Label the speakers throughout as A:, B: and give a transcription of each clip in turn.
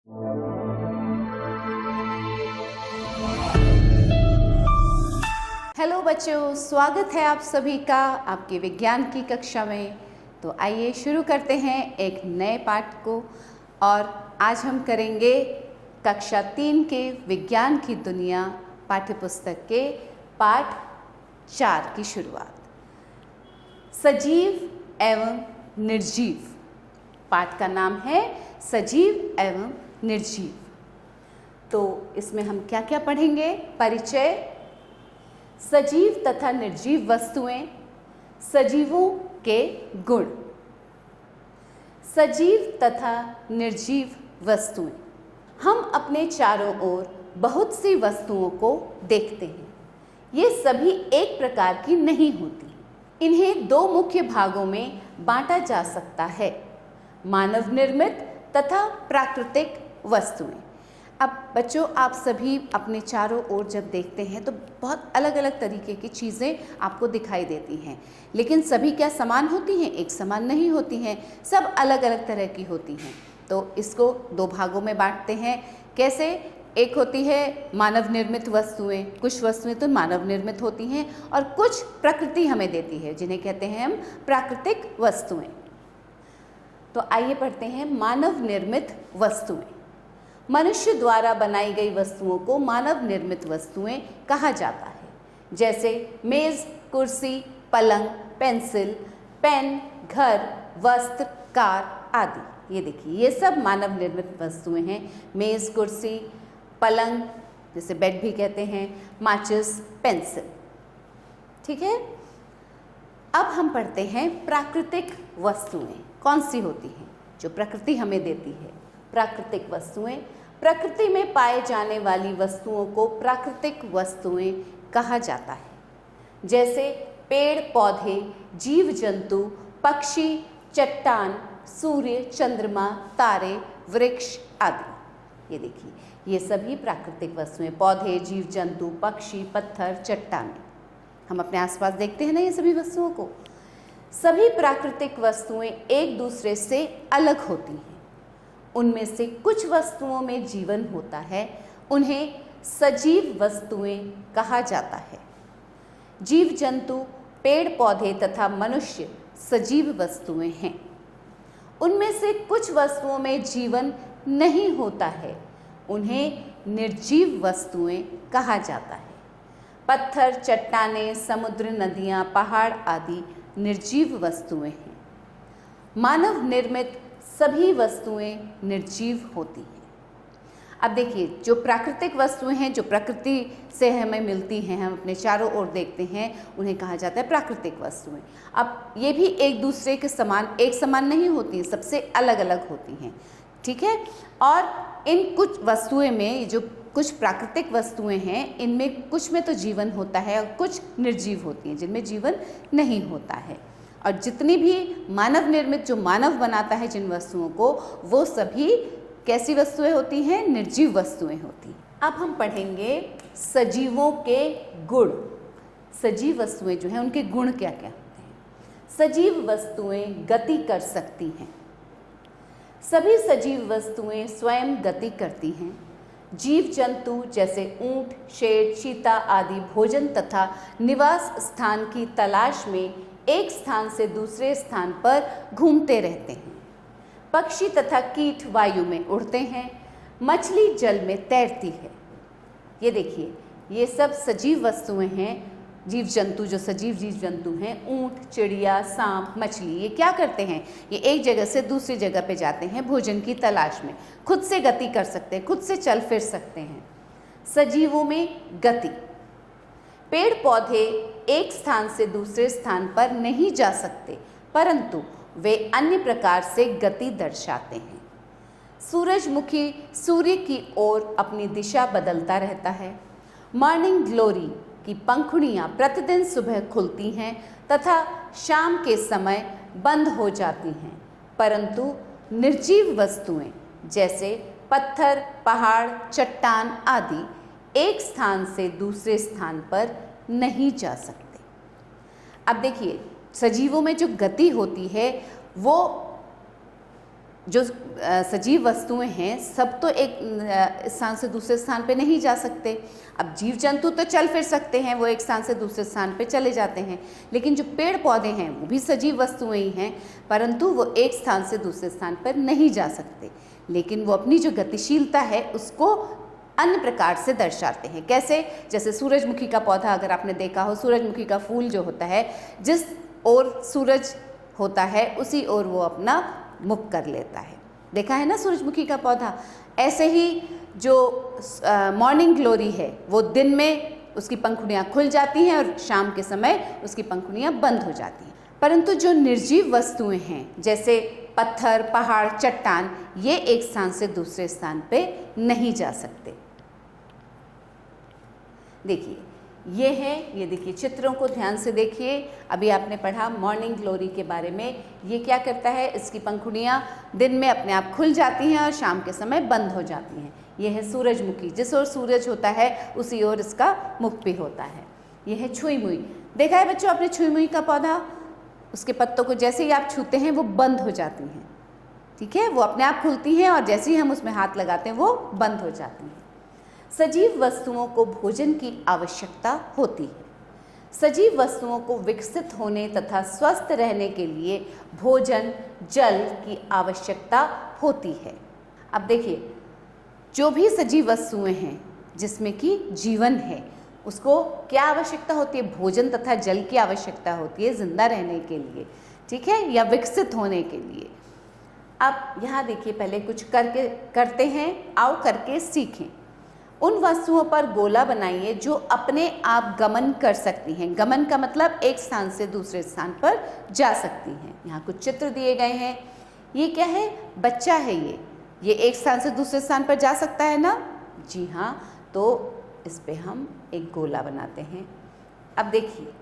A: Hello बच्चों, स्वागत है आप सभी का आपके विज्ञान की कक्षा में। तो आइए शुरू करते हैं एक नए पाठ को। और आज हम करेंगे कक्षा 3 के विज्ञान की दुनिया पाठ्यपुस्तक के पाठ 4 की शुरुआत। सजीव एवं निर्जीव। पाठ का नाम है सजीव एवं निर्जीव। तो इसमें हम क्या क्या पढ़ेंगे? परिचय, सजीव तथा निर्जीव वस्तुएं, सजीवों के गुण। सजीव तथा निर्जीव वस्तुएं। हम अपने चारों ओर बहुत सी वस्तुओं को देखते हैं। ये सभी एक प्रकार की नहीं होती। इन्हें दो मुख्य भागों में बांटा जा सकता है, मानव निर्मित तथा प्राकृतिक वस्तुएं। अब बच्चों, आप सभी अपने चारों ओर जब देखते हैं तो बहुत अलग अलग तरीके की चीज़ें आपको दिखाई देती हैं, लेकिन सभी क्या समान होती हैं? एक समान नहीं होती हैं, सब अलग अलग तरह की होती हैं। तो इसको दो भागों में बांटते हैं। कैसे? एक होती है मानव निर्मित वस्तुएं। कुछ वस्तुएं तो मानव निर्मित होती हैं और कुछ प्रकृति हमें देती है, जिन्हें कहते हैं हम प्राकृतिक वस्तुएं। तो आइए पढ़ते हैं मानव निर्मित वस्तुएं। मनुष्य द्वारा बनाई गई वस्तुओं को मानव निर्मित वस्तुएं कहा जाता है, जैसे मेज, कुर्सी, पलंग, पेंसिल, पेन, घर, वस्त्र, कार आदि। ये देखिए, ये सब मानव निर्मित वस्तुएं हैं। मेज, कुर्सी, पलंग, जिसे बेड भी कहते हैं, माचिस, पेंसिल। ठीक है। अब हम पढ़ते हैं प्राकृतिक वस्तुएं कौन सी होती हैं, जो प्रकृति हमें देती है। प्राकृतिक वस्तुएं, प्रकृति में पाए जाने वाली वस्तुओं को प्राकृतिक वस्तुएं कहा जाता है, जैसे पेड़ पौधे, जीव जंतु, पक्षी, चट्टान, सूर्य, चंद्रमा, तारे, वृक्ष आदि। ये देखिए, ये सभी प्राकृतिक वस्तुएं, पौधे, जीव जंतु, पक्षी, पत्थर, चट्टानें। हम अपने आसपास देखते हैं ना ये सभी वस्तुओं को। सभी प्राकृतिक वस्तुएं एक दूसरे से अलग होती हैं। उनमें से कुछ वस्तुओं में जीवन होता है, उन्हें सजीव वस्तुएं कहा जाता है। जीव जंतु, पेड़ पौधे तथा मनुष्य सजीव वस्तुएं हैं। उनमें से कुछ वस्तुओं में जीवन नहीं होता है, उन्हें निर्जीव वस्तुएं कहा जाता है। पत्थर, चट्टानें, समुद्र, नदियाँ, पहाड़ आदि निर्जीव वस्तुएं हैं। मानव निर्मित सभी वस्तुएं निर्जीव होती हैं। अब देखिए, जो प्राकृतिक वस्तुएं हैं, जो प्रकृति से हमें मिलती हैं, हम अपने चारों ओर देखते हैं, उन्हें कहा जाता है प्राकृतिक वस्तुएं। अब ये भी एक दूसरे के समान, एक समान नहीं होती, सबसे अलग अलग होती हैं। ठीक है। और इन कुछ वस्तुएं में, जो कुछ प्राकृतिक वस्तुएं हैं, इनमें कुछ में तो जीवन होता है और कुछ निर्जीव होती हैं, जिनमें जीवन नहीं होता है। और जितनी भी मानव निर्मित, जो मानव बनाता है जिन वस्तुओं को, वो सभी कैसी वस्तुएं होती हैं? निर्जीव वस्तुएं होती हैं। अब हम पढ़ेंगे सजीवों के गुण। सजीव वस्तुएं जो हैं, उनके गुण क्या क्या होते हैं? सजीव वस्तुएं गति कर सकती हैं। सभी सजीव वस्तुएं स्वयं गति करती हैं। जीव जंतु जैसे ऊंट, शेर, चीता आदि भोजन तथा निवास स्थान की तलाश में एक स्थान से दूसरे स्थान पर घूमते रहते हैं। पक्षी तथा कीट वायु में उड़ते हैं। मछली जल में तैरती है। ये देखिए, ये सब सजीव वस्तुएं हैं। जीव जंतु, जो सजीव जीव जंतु हैं, ऊंट, चिड़िया, सांप, मछली, ये क्या करते हैं? ये एक जगह से दूसरी जगह पे जाते हैं भोजन की तलाश में। खुद से गति कर सकते हैं, खुद से चल फिर सकते हैं। सजीवों में गति। पेड़ पौधे एक स्थान से दूसरे स्थान पर नहीं जा सकते, परंतु वे अन्य प्रकार से गति दर्शाते हैं। सूरजमुखी सूर्य की ओर अपनी दिशा बदलता रहता है। मॉर्निंग ग्लोरी की पंखुड़ियाँ प्रतिदिन सुबह खुलती हैं तथा शाम के समय बंद हो जाती हैं, परंतु निर्जीव वस्तुएं जैसे पत्थर, पहाड़, चट्टान आदि एक स्थान से दूसरे स्थान पर नहीं जा सकते। अब देखिए, सजीवों में जो गति होती है वो जो सजीव वस्तुएं हैं सब तो एक स्थान से दूसरे स्थान पे नहीं जा सकते। अब जीव जंतु तो चल फिर सकते हैं, वो एक स्थान से दूसरे स्थान पे चले जाते हैं, लेकिन जो पेड़ पौधे हैं वो भी सजीव वस्तुएं ही हैं, परंतु वो एक स्थान से दूसरे स्थान पर नहीं जा सकते, लेकिन वो अपनी जो गतिशीलता है उसको अन्य प्रकार से दर्शाते हैं। कैसे? जैसे सूरजमुखी का पौधा अगर आपने देखा हो, सूरजमुखी का फूल जो होता है, जिस ओर सूरज होता है उसी ओर वो अपना मुख कर लेता है। देखा है ना सूरजमुखी का पौधा। ऐसे ही जो मॉर्निंग ग्लोरी है वो दिन में उसकी पंखुड़ियाँ खुल जाती हैं और शाम के समय उसकी पंखुड़ियाँ बंद हो जाती हैं। परंतु जो निर्जीव वस्तुएं हैं जैसे पत्थर, पहाड़, चट्टान, ये एक स्थान से दूसरे स्थान पे नहीं जा सकते। देखिए ये है, ये देखिए चित्रों को ध्यान से देखिए। अभी आपने पढ़ा मॉर्निंग ग्लोरी के बारे में। ये क्या करता है, इसकी पंखुड़ियाँ दिन में अपने आप खुल जाती हैं और शाम के समय बंद हो जाती हैं। ये है सूरजमुखी, जिस ओर सूरज होता है उसी ओर इसका मुख भी होता है। ये है छुई मुई। देखा है बच्चों आपने छुई मुई का पौधा? उसके पत्तों को जैसे ही आप छूते हैं वो बंद हो जाती हैं, ठीक है, वो अपने आप खुलती हैं और जैसे ही हम उसमें हाथ लगाते हैं वो बंद हो जाती हैं। सजीव वस्तुओं को भोजन की आवश्यकता होती है। सजीव वस्तुओं को विकसित होने तथा स्वस्थ रहने के लिए भोजन, जल की आवश्यकता होती है। अब देखिए जो भी सजीव वस्तुएं हैं जिसमें कि जीवन है उसको क्या आवश्यकता होती है? भोजन तथा जल की आवश्यकता होती है जिंदा रहने के लिए, ठीक है, या विकसित होने के लिए। अब यहाँ देखिए पहले कुछ करते हैं, आओ करके सीखें। उन वस्तुओं पर गोला बनाइए जो अपने आप गमन कर सकती हैं। गमन का मतलब एक स्थान से दूसरे स्थान पर जा सकती हैं। यहाँ कुछ चित्र दिए गए हैं। ये क्या है? बच्चा है ये एक स्थान से दूसरे स्थान पर जा सकता है ना? जी हाँ, तो इस पे हम एक गोला बनाते हैं। अब देखिए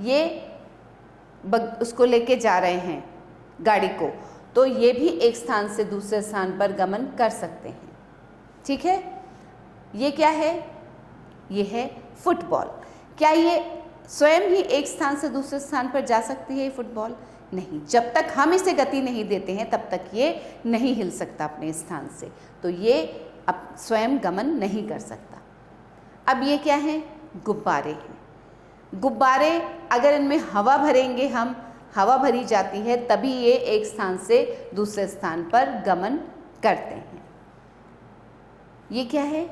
A: ये उसको लेके जा रहे हैं गाड़ी को, तो ये भी एक स्थान से दूसरे स्थान पर गमन कर सकते हैं, ठीक है। ये क्या है? ये है फुटबॉल। क्या ये स्वयं ही एक स्थान से दूसरे स्थान पर जा सकती है ये फुटबॉल? नहीं, जब तक हम इसे गति नहीं देते हैं तब तक ये नहीं हिल सकता अपने स्थान से, तो ये अब स्वयं गमन नहीं कर सकता। अब ये क्या है? गुब्बारे हैं। गुब्बारे अगर इनमें हवा भरेंगे हम, हवा भरी जाती है तभी ये एक स्थान से दूसरे स्थान पर गमन करते हैं। ये क्या है?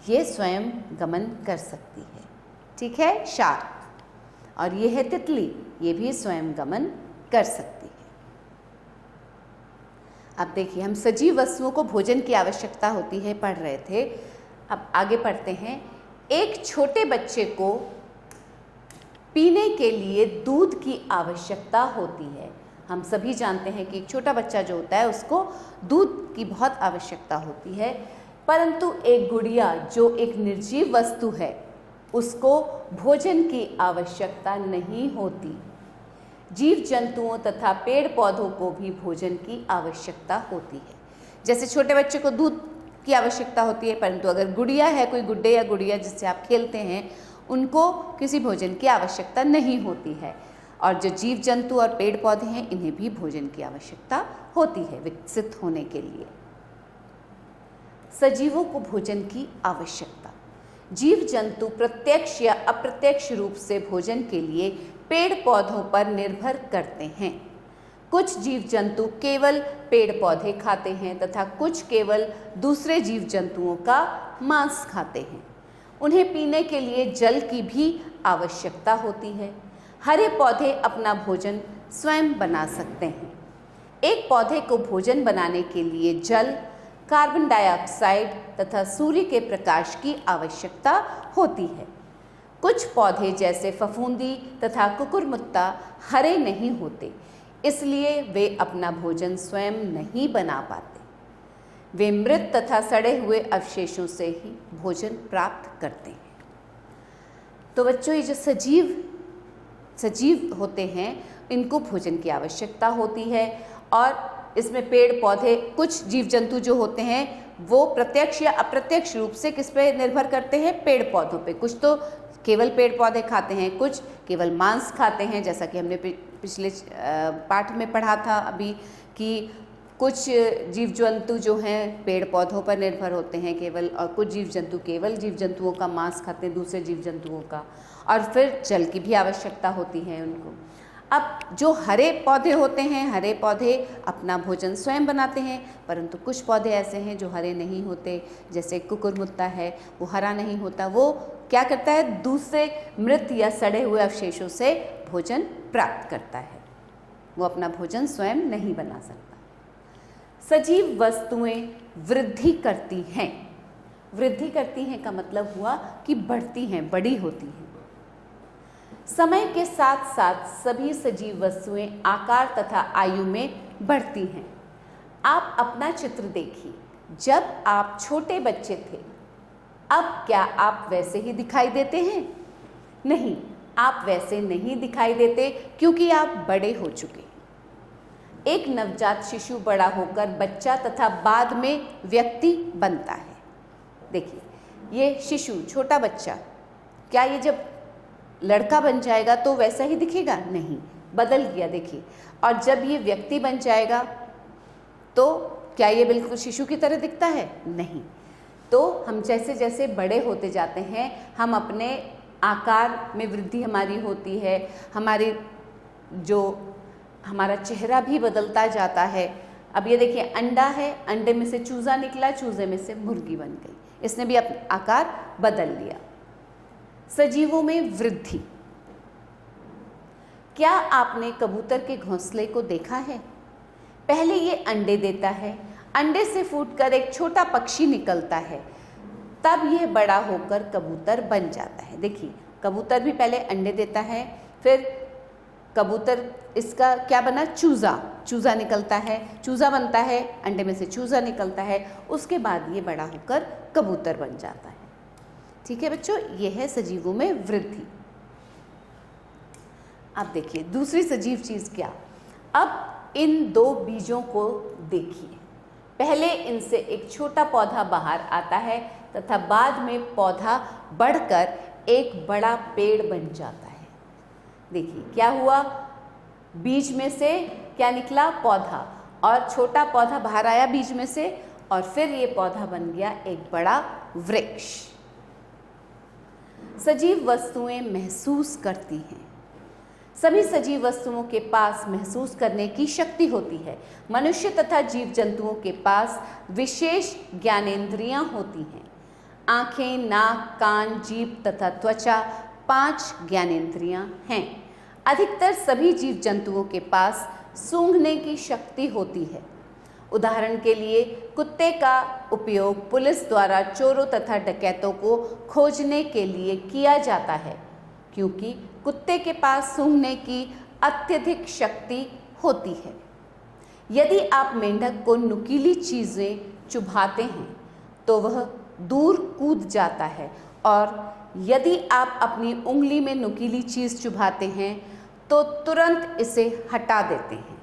A: ये स्वयं गमन कर सकती है, ठीक है, शार्क। और ये है तितली, ये भी स्वयं गमन कर सकती है। अब देखिए हम सजीव वस्तुओं को भोजन की आवश्यकता होती है पढ़ रहे थे। अब आगे पढ़ते हैं। एक छोटे बच्चे को पीने के लिए दूध की आवश्यकता होती है। हम सभी जानते हैं कि एक छोटा बच्चा जो होता है उसको दूध की बहुत आवश्यकता होती है, परंतु एक गुड़िया जो एक निर्जीव वस्तु है उसको भोजन की आवश्यकता नहीं होती। जीव जंतुओं तथा पेड़ पौधों को भी भोजन की आवश्यकता होती है। जैसे छोटे बच्चे को दूध की आवश्यकता होती है, परंतु अगर गुड़िया है, कोई गुड्डे या गुड़िया जिससे आप खेलते हैं, उनको किसी भोजन की आवश्यकता नहीं होती है। और जो जीव जंतु और पेड़ पौधे हैं इन्हें भी भोजन की आवश्यकता होती है विकसित होने के लिए। सजीवों को भोजन की आवश्यकता। जीव जंतु प्रत्यक्ष या अप्रत्यक्ष रूप से भोजन के लिए पेड़ पौधों पर निर्भर करते हैं। कुछ जीव जंतु केवल पेड़ पौधे खाते हैं तथा कुछ केवल दूसरे जीव जंतुओं का मांस खाते हैं। उन्हें पीने के लिए जल की भी आवश्यकता होती है। हरे पौधे अपना भोजन स्वयं बना सकते हैं। एक पौधे को भोजन बनाने के लिए जल, कार्बन डाइऑक्साइड तथा सूर्य के प्रकाश की आवश्यकता होती है। कुछ पौधे जैसे फफूंदी तथा कुकुरमुत्ता हरे नहीं होते, इसलिए वे अपना भोजन स्वयं नहीं बना पाते। वे मृत तथा सड़े हुए अवशेषों से ही भोजन प्राप्त करते हैं। तो बच्चों, ये जो सजीव होते हैं इनको भोजन की आवश्यकता होती है, और इसमें पेड़ पौधे, कुछ जीव जंतु जो होते हैं वो प्रत्यक्ष या अप्रत्यक्ष रूप से किस पे निर्भर करते हैं? पेड़ पौधों पे। कुछ तो केवल पेड़ पौधे खाते हैं, कुछ केवल मांस खाते हैं, जैसा कि हमने पिछले पाठ में पढ़ा था अभी कि कुछ जीव जंतु जो हैं पेड़ पौधों पर निर्भर होते हैं केवल, और कुछ जीव जंतु केवल जीव जंतुओं का मांस खाते हैं, दूसरे जीव जंतुओं का, और फिर जल की भी आवश्यकता होती है उनको। अब जो हरे पौधे होते हैं, हरे पौधे अपना भोजन स्वयं बनाते हैं, परंतु कुछ पौधे ऐसे हैं जो हरे नहीं होते, जैसे कुकुरमुत्ता है, वो हरा नहीं होता, वो क्या करता है, दूसरे मृत या सड़े हुए अवशेषों से भोजन प्राप्त करता है, वो अपना भोजन स्वयं नहीं बना सकता। सजीव वस्तुएं वृद्धि करती हैं। वृद्धि करती हैं का मतलब हुआ कि बढ़ती हैं, बड़ी होती हैं। समय के साथ साथ सभी सजीव वस्तुएं आकार तथा आयु में बढ़ती हैं। आप अपना चित्र देखिए, जब आप छोटे बच्चे थे, अब क्या आप वैसे ही दिखाई देते हैं? नहीं, आप वैसे नहीं दिखाई देते क्योंकि आप बड़े हो चुके। एक नवजात शिशु बड़ा होकर बच्चा तथा बाद में व्यक्ति बनता है। देखिए, ये शिशु, छोटा बच्चा, क्या ये जब लड़का बन जाएगा तो वैसा ही दिखेगा? नहीं, बदल गया। देखिए, और जब ये व्यक्ति बन जाएगा तो क्या ये बिल्कुल शिशु की तरह दिखता है? नहीं। तो हम जैसे जैसे बड़े होते जाते हैं, हम अपने आकार में वृद्धि हमारी होती है, हमारा चेहरा भी बदलता जाता है। अब ये देखिए, अंडा है, अंडे में से चूज़ा निकला, चूज़े में से मुर्गी बन गई, इसने भी अपना आकार बदल लिया। सजीवों में वृद्धि। क्या आपने कबूतर के घोंसले को देखा है? पहले ये अंडे देता है, अंडे से फूटकर एक छोटा पक्षी निकलता है, तब यह बड़ा होकर कबूतर बन जाता है। देखिए, कबूतर भी पहले अंडे देता है, फिर कबूतर इसका क्या बना, चूज़ा निकलता है, चूज़ा बनता है, अंडे में से चूज़ा निकलता है, उसके बाद ये बड़ा होकर कबूतर बन जाता है। ठीक है बच्चों, ये है सजीवों में वृद्धि। अब देखिए दूसरी सजीव चीज़ क्या। अब इन दो बीजों को देखिए, पहले इनसे एक छोटा पौधा बाहर आता है तथा बाद में पौधा बढ़कर एक बड़ा पेड़ बन जाता है। देखिए क्या हुआ, बीज में से क्या निकला, पौधा, और छोटा पौधा बाहर आया बीज में से, और फिर ये पौधा बन गया एक बड़ा वृक्ष। सजीव वस्तुएं महसूस करती हैं। सभी सजीव वस्तुओं के पास महसूस करने की शक्ति होती है। मनुष्य तथा जीव जंतुओं के पास विशेष ज्ञानेंद्रियां होती हैं। आंखें, नाक, कान, जीभ तथा त्वचा 5 ज्ञानेंद्रियां हैं। अधिकतर सभी जीव जंतुओं के पास सूंघने की शक्ति होती है। उदाहरण के लिए कुत्ते का उपयोग पुलिस द्वारा चोरों तथा डकैतों को खोजने के लिए किया जाता है, क्योंकि कुत्ते के पास सूंघने की अत्यधिक शक्ति होती है। यदि आप मेंढक को नुकीली चीज़ें चुभाते हैं तो वह दूर कूद जाता है, और यदि आप अपनी उंगली में नुकीली चीज़ चुभाते हैं तो तुरंत इसे हटा देते हैं।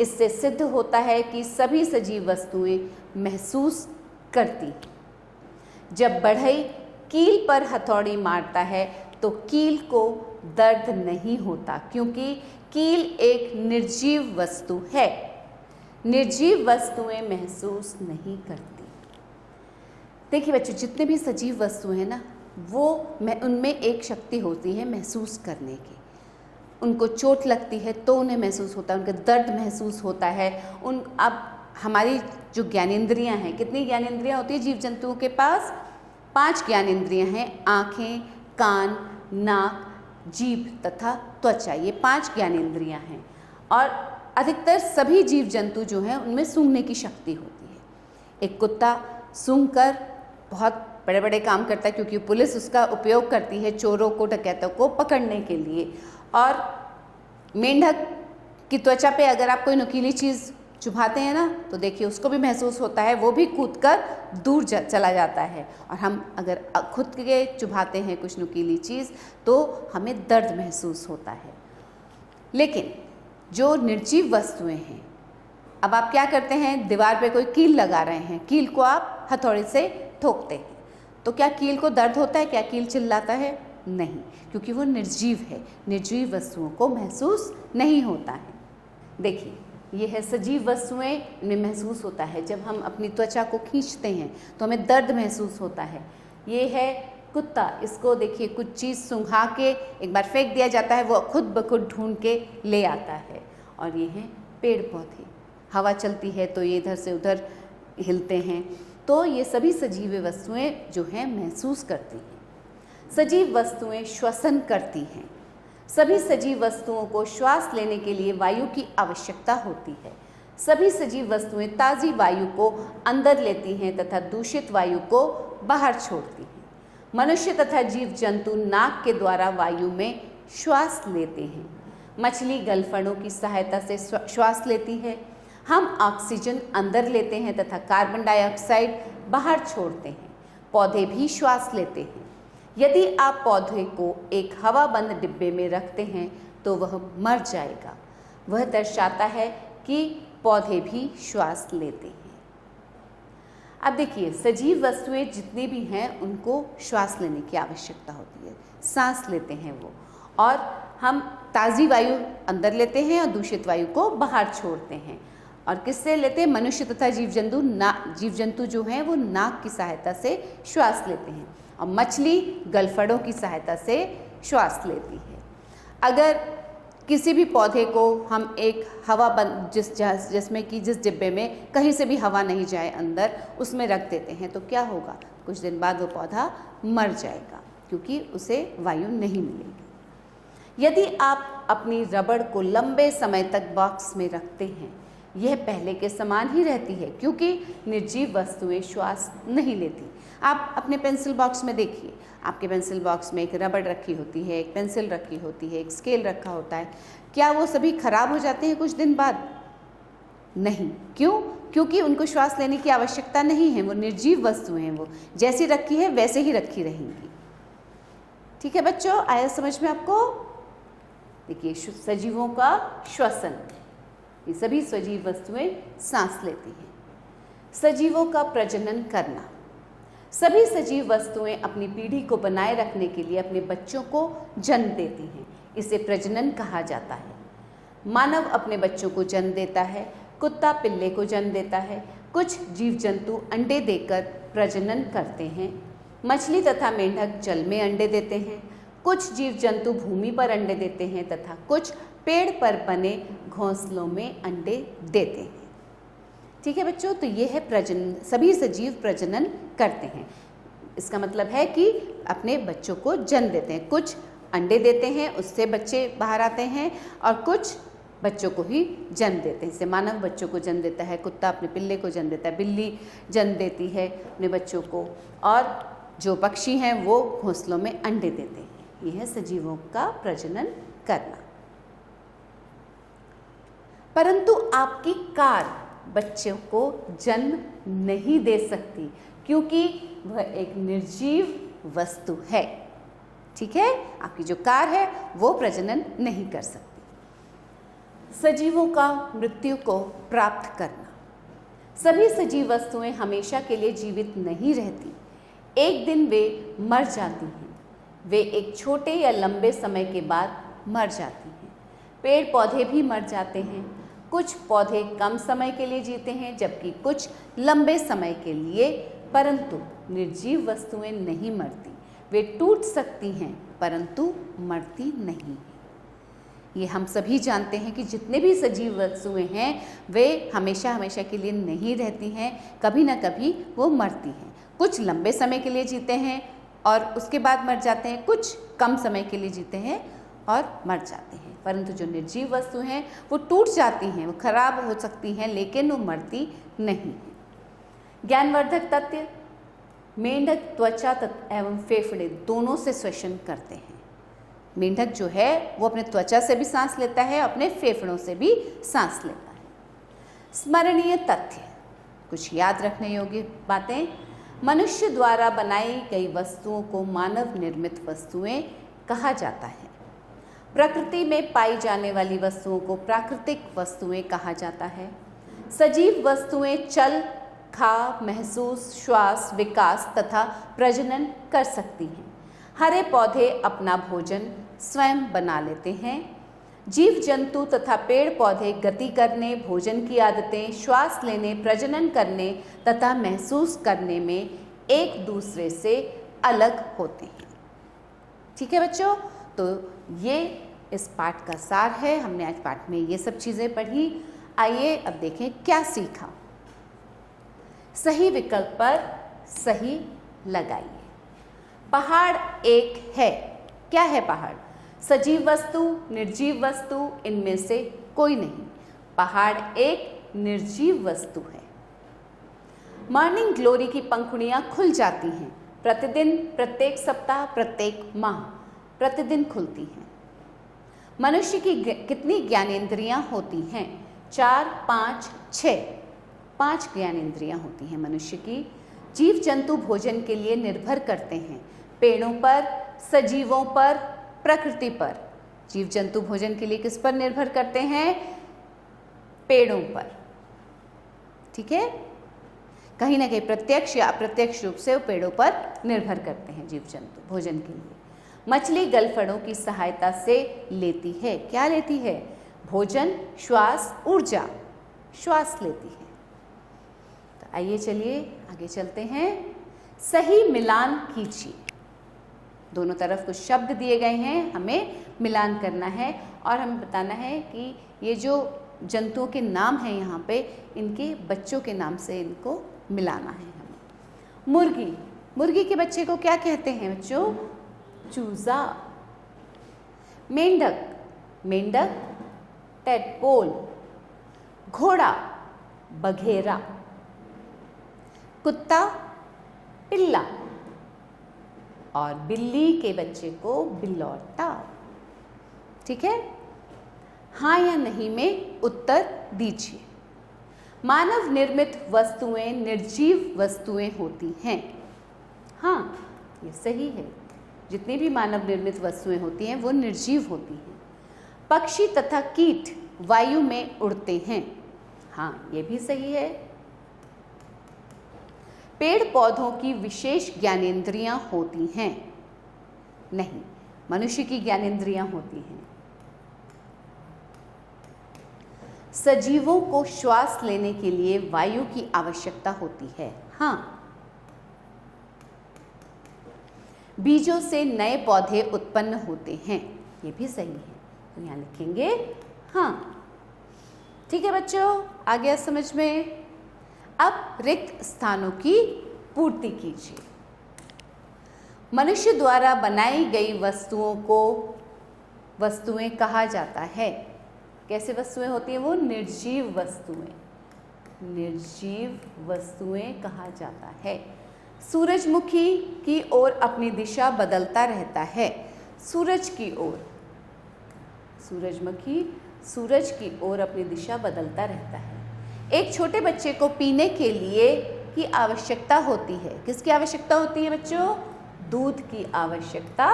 A: इससे सिद्ध होता है कि सभी सजीव वस्तुएं महसूस करती हैं। जब बढ़ई कील पर हथौड़ी मारता है तो कील को दर्द नहीं होता, क्योंकि कील एक निर्जीव वस्तु है। निर्जीव वस्तुएं महसूस नहीं करती। देखिए बच्चों, जितने भी सजीव वस्तुएं हैं ना, वो उनमें एक शक्ति होती है महसूस करने की। उनको चोट लगती है तो उन्हें महसूस होता है, उनका दर्द महसूस होता है। अब हमारी जो ज्ञानेंद्रियां हैं, कितनी ज्ञानेंद्रियां होती है जीव जंतुओं के पास? 5 ज्ञानेंद्रियां हैं। आँखें, कान, नाक, जीभ तथा त्वचा, ये 5 ज्ञानेंद्रियां हैं। और अधिकतर सभी जीव जंतु जो हैं उनमें सूंघने की शक्ति होती है। एक कुत्ता सूंघकर बहुत बड़े बड़े काम करता है, क्योंकि पुलिस उसका उपयोग करती है चोरों को, डकैतों को पकड़ने के लिए। और मेंढक की त्वचा पे अगर आप कोई नुकीली चीज़ चुभाते हैं ना, तो देखिए उसको भी महसूस होता है, वो भी कूदकर दूर चला जाता है। और हम अगर खुद के चुभाते हैं कुछ नुकीली चीज़ तो हमें दर्द महसूस होता है। लेकिन जो निर्जीव वस्तुएं हैं, अब आप क्या करते हैं, दीवार पे कोई कील लगा रहे हैं, कील को आप हथौड़े से ठोकते हैं, तो क्या कील को दर्द होता है? क्या कील चिल्लाता है? नहीं, क्योंकि वो निर्जीव है। निर्जीव वस्तुओं को महसूस नहीं होता है। देखिए ये है सजीव वस्तुएं, इनमें महसूस होता है। जब हम अपनी त्वचा को खींचते हैं तो हमें दर्द महसूस होता है। ये है कुत्ता, इसको देखिए कुछ चीज़ सूंघा के एक बार फेंक दिया जाता है, वो खुद ब खुद ढूंढ के ले आता है। और ये हैं पेड़ पौधे, हवा चलती है तो ये इधर से उधर हिलते हैं। तो ये सभी सजीव वस्तुएं जो हैं महसूस करती हैं। सजीव वस्तुएं श्वसन करती हैं। सभी सजीव वस्तुओं को श्वास लेने के लिए वायु की आवश्यकता होती है। सभी सजीव वस्तुएं ताज़ी वायु को अंदर लेती हैं तथा दूषित वायु को बाहर छोड़ती हैं। मनुष्य तथा जीव जंतु नाक के द्वारा वायु में श्वास लेते हैं। मछली गलफड़ों की सहायता से श्वास लेती है। हम ऑक्सीजन अंदर लेते हैं तथा कार्बन डाइऑक्साइड बाहर छोड़ते हैं। पौधे भी श्वास लेते हैं। यदि आप पौधे को एक हवाबंद डिब्बे में रखते हैं तो वह मर जाएगा। वह दर्शाता है कि पौधे भी श्वास लेते हैं। अब देखिए, सजीव वस्तुएं जितनी भी हैं उनको श्वास लेने की आवश्यकता होती है, सांस लेते हैं वो, और हम ताज़ी वायु अंदर लेते हैं और दूषित वायु को बाहर छोड़ते हैं। और किससे लेते हैं? मनुष्य तथा जीव जंतु जो हैं वो नाक की सहायता से श्वास लेते हैं, और मछली गलफड़ों की सहायता से श्वास लेती है। अगर किसी भी पौधे को हम एक हवा बंद जिसमें कि जिस डिब्बे में कहीं से भी हवा नहीं जाए अंदर, उसमें रख देते हैं तो क्या होगा? कुछ दिन बाद वो पौधा मर जाएगा क्योंकि उसे वायु नहीं मिलेगी। यदि आप अपनी रबड़ को लंबे समय तक बॉक्स में रखते हैं, यह पहले के समान ही रहती है क्योंकि निर्जीव वस्तुएं श्वास नहीं लेती। आप अपने पेंसिल बॉक्स में देखिए, आपके पेंसिल बॉक्स में एक रबड़ रखी होती है, एक पेंसिल रखी होती है, एक स्केल रखा होता है। क्या वो सभी खराब हो जाते हैं कुछ दिन बाद? नहीं। क्यों? क्योंकि उनको श्वास लेने की आवश्यकता नहीं है। वो निर्जीव वस्तुएं हैं, वो जैसी रखी है वैसे ही रखी रहेंगी। ठीक है बच्चों, आया समझ में आपको? देखिए, सजीवों का श्वसन, ये सभी सजीव वस्तुएं सांस लेती हैं। सजीवों का प्रजनन करना, सभी सजीव वस्तुएं अपनी पीढ़ी को बनाए रखने के लिए अपने बच्चों को जन्म देती हैं। इसे प्रजनन कहा जाता है। मानव अपने बच्चों को जन्म देता है, कुत्ता पिल्ले को जन्म देता है, कुछ जीव जंतु अंडे देकर प्रजनन करते हैं। मछली तथा मेंढक जल में अंडे देते हैं, कुछ जीव जंतु भूमि पर अंडे देते हैं तथा कुछ पेड़ पर बने घोंसलों में अंडे देते हैं। ठीक है बच्चों, तो ये है प्रजनन, सभी सजीव प्रजनन करते हैं। इसका मतलब है कि अपने बच्चों को जन्म देते हैं। कुछ अंडे देते हैं, उससे बच्चे बाहर आते हैं, और कुछ बच्चों को ही जन्म देते हैं। जैसे मानव बच्चों को जन्म देता है, कुत्ता अपने पिल्ले को जन्म देता है, बिल्ली जन्म देती है अपने बच्चों को, और जो पक्षी हैं वो घोंसलों में अंडे देते हैं। ये है सजीवों का प्रजनन करना। परंतु आपकी कार बच्चों को जन्म नहीं दे सकती क्योंकि वह एक निर्जीव वस्तु है। ठीक है, आपकी जो कार है वो प्रजनन नहीं कर सकती। सजीवों का मृत्यु को प्राप्त करना, सभी सजीव वस्तुएं हमेशा के लिए जीवित नहीं रहती। एक दिन वे मर जाती हैं। वे एक छोटे या लंबे समय के बाद मर जाती हैं। पेड़ पौधे भी मर जाते हैं। कुछ पौधे कम समय के लिए जीते हैं जबकि कुछ लंबे समय के लिए, परंतु निर्जीव वस्तुएं नहीं मरती। वे टूट सकती हैं परंतु मरती नहीं। ये हम सभी जानते हैं कि जितने भी सजीव वस्तुएं हैं वे हमेशा हमेशा के लिए नहीं रहती हैं, कभी ना कभी वो मरती हैं। कुछ लंबे समय के लिए जीते हैं और उसके बाद मर जाते हैं, कुछ कम समय के लिए जीते हैं और मर जाते हैं। परंतु जो निर्जीव वस्तु हैं वो टूट जाती हैं, वो खराब हो सकती हैं, लेकिन वो मरती नहीं है। ज्ञानवर्धक तथ्य, मेंढक त्वचा एवं फेफड़े दोनों से श्वसन करते हैं। मेंढक जो है वो अपने त्वचा से भी सांस लेता है, अपने फेफड़ों से भी सांस लेता है। स्मरणीय तथ्य, कुछ याद रखने योग्य बातें। मनुष्य द्वारा बनाई गई वस्तुओं को मानव निर्मित वस्तुएं कहा जाता है। प्रकृति में पाई जाने वाली वस्तुओं को प्राकृतिक वस्तुएं कहा जाता है। सजीव वस्तुएं चल, खा, महसूस, श्वास, विकास तथा प्रजनन कर सकती हैं। हरे पौधे अपना भोजन स्वयं बना लेते हैं। जीव जंतु तथा पेड़ पौधे गति करने, भोजन की आदतें, श्वास लेने, प्रजनन करने तथा महसूस करने में एक दूसरे से अलग होते हैं। ठीक है बच्चों, तो ये इस पाठ का सार है। हमने आज पाठ में ये सब चीज़ें पढ़ी। आइए अब देखें क्या सीखा। सही विकल्प पर सही लगाइए। पहाड़ एक है। क्या है पहाड़? सजीव वस्तु, निर्जीव वस्तु, इनमें से कोई नहीं। पहाड़ एक निर्जीव वस्तु है। मॉर्निंग ग्लोरी की पंखुड़ियां खुल जाती हैं। प्रतिदिन, प्रत्येक सप्ताह, प्रत्येक माह, प्रतिदिन खुलती हैं। मनुष्य की कितनी ज्ञानेंद्रियां होती हैं? 4, 5, 6। 5 ज्ञानेंद्रियां होती हैं मनुष्य की। जीव जंतु भोजन के लिए निर्भर करते हैं पेड़ों पर, सजीवों पर, प्रकृति पर। जीव जंतु भोजन के लिए किस पर निर्भर करते हैं? पेड़ों पर। ठीक है, कहीं ना कहीं प्रत्यक्ष या अप्रत्यक्ष रूप से वो पेड़ों पर निर्भर करते हैं जीव जंतु भोजन के लिए। मछली गलफड़ों की सहायता से लेती है। क्या लेती है? भोजन, श्वास, ऊर्जा। श्वास लेती है। तो आइए चलिए आगे चलते हैं। सही मिलान कीजिए। दोनों तरफ कुछ शब्द दिए गए हैं, हमें मिलान करना है और हमें बताना है कि ये जो जंतुओं के नाम हैं यहाँ पे, इनके बच्चों के नाम से इनको मिलाना है हमें। मुर्गी, मुर्गी के बच्चे को क्या कहते हैं बच्चों? चूजा। मेंढक, मेंढक टेडपोल। घोड़ा, बघेरा। कुत्ता, पिल्ला। और बिल्ली के बच्चे को बिल्लौटा। ठीक है, हाँ या नहीं में उत्तर दीजिए। मानव निर्मित वस्तुएं निर्जीव वस्तुएं होती हैं। हाँ, ये सही है। जितनी भी मानव निर्मित वस्तुएं होती हैं वो निर्जीव होती हैं। पक्षी तथा कीट वायु में उड़ते हैं। हाँ, ये भी सही है। पेड़ पौधों की विशेष ज्ञानेंद्रियां होती हैं। नहीं, मनुष्य की ज्ञानेंद्रियां होती हैं। सजीवों को श्वास लेने के लिए वायु की आवश्यकता होती है। हाँ। बीजों से नए पौधे उत्पन्न होते हैं। ये भी सही है, तो यहाँ लिखेंगे हाँ। ठीक है बच्चों, आ गया समझ में। अब रिक्त स्थानों की पूर्ति कीजिए। मनुष्य द्वारा बनाई गई वस्तुओं को वस्तुएं कहा जाता है। कैसे वस्तुएं होती हैं वो? निर्जीव वस्तुएं। निर्जीव वस्तुएं कहा जाता है। सूरजमुखी की ओर अपनी दिशा बदलता रहता है। सूरज की ओर, सूरजमुखी सूरज की ओर अपनी दिशा बदलता रहता है। एक छोटे बच्चे को पीने के लिए की आवश्यकता होती है। किसकी आवश्यकता होती है बच्चों? दूध की आवश्यकता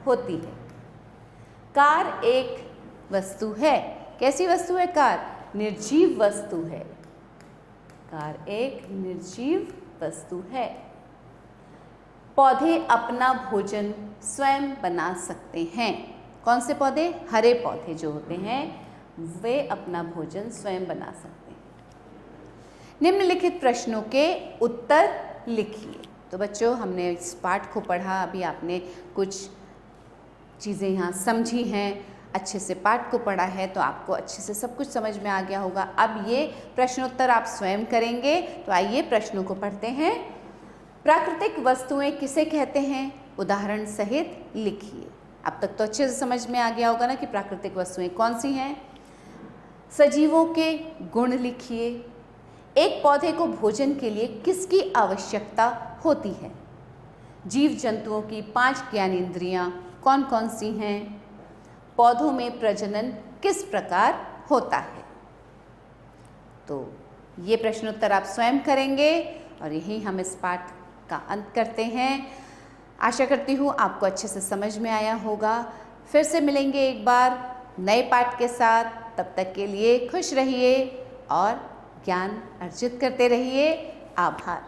A: होती है। कार एक वस्तु है। कैसी वस्तु है कार? निर्जीव वस्तु है। कार एक निर्जीव वस्तु है। पौधे अपना भोजन स्वयं बना सकते हैं। कौन से पौधे? हरे पौधे जो होते हैं वे अपना भोजन स्वयं बना सकते हैं। निम्नलिखित प्रश्नों के उत्तर लिखिए। तो बच्चों, हमने इस पाठ को पढ़ा, अभी आपने कुछ चीज़ें यहाँ समझी हैं, अच्छे से पाठ को पढ़ा है तो आपको अच्छे से सब कुछ समझ में आ गया होगा। अब ये प्रश्नोत्तर आप स्वयं करेंगे। तो आइए प्रश्नों को पढ़ते हैं। प्राकृतिक वस्तुएं किसे कहते हैं? उदाहरण सहित लिखिए। अब तक तो अच्छे से समझ में आ गया होगा ना कि प्राकृतिक वस्तुएं कौन सी हैं। सजीवों के गुण लिखिए। एक पौधे को भोजन के लिए किसकी आवश्यकता होती है? जीव जंतुओं की 5 ज्ञानेंद्रियां कौन कौन सी हैं? पौधों में प्रजनन किस प्रकार होता है? तो ये प्रश्नोत्तर आप स्वयं करेंगे और यही हम इस पाठ का अंत करते हैं। आशा करती हूँ आपको अच्छे से समझ में आया होगा। फिर से मिलेंगे एक बार नए पाठ के साथ। तब तक के लिए खुश रहिए और ज्ञान अर्जित करते रहिए। आभार।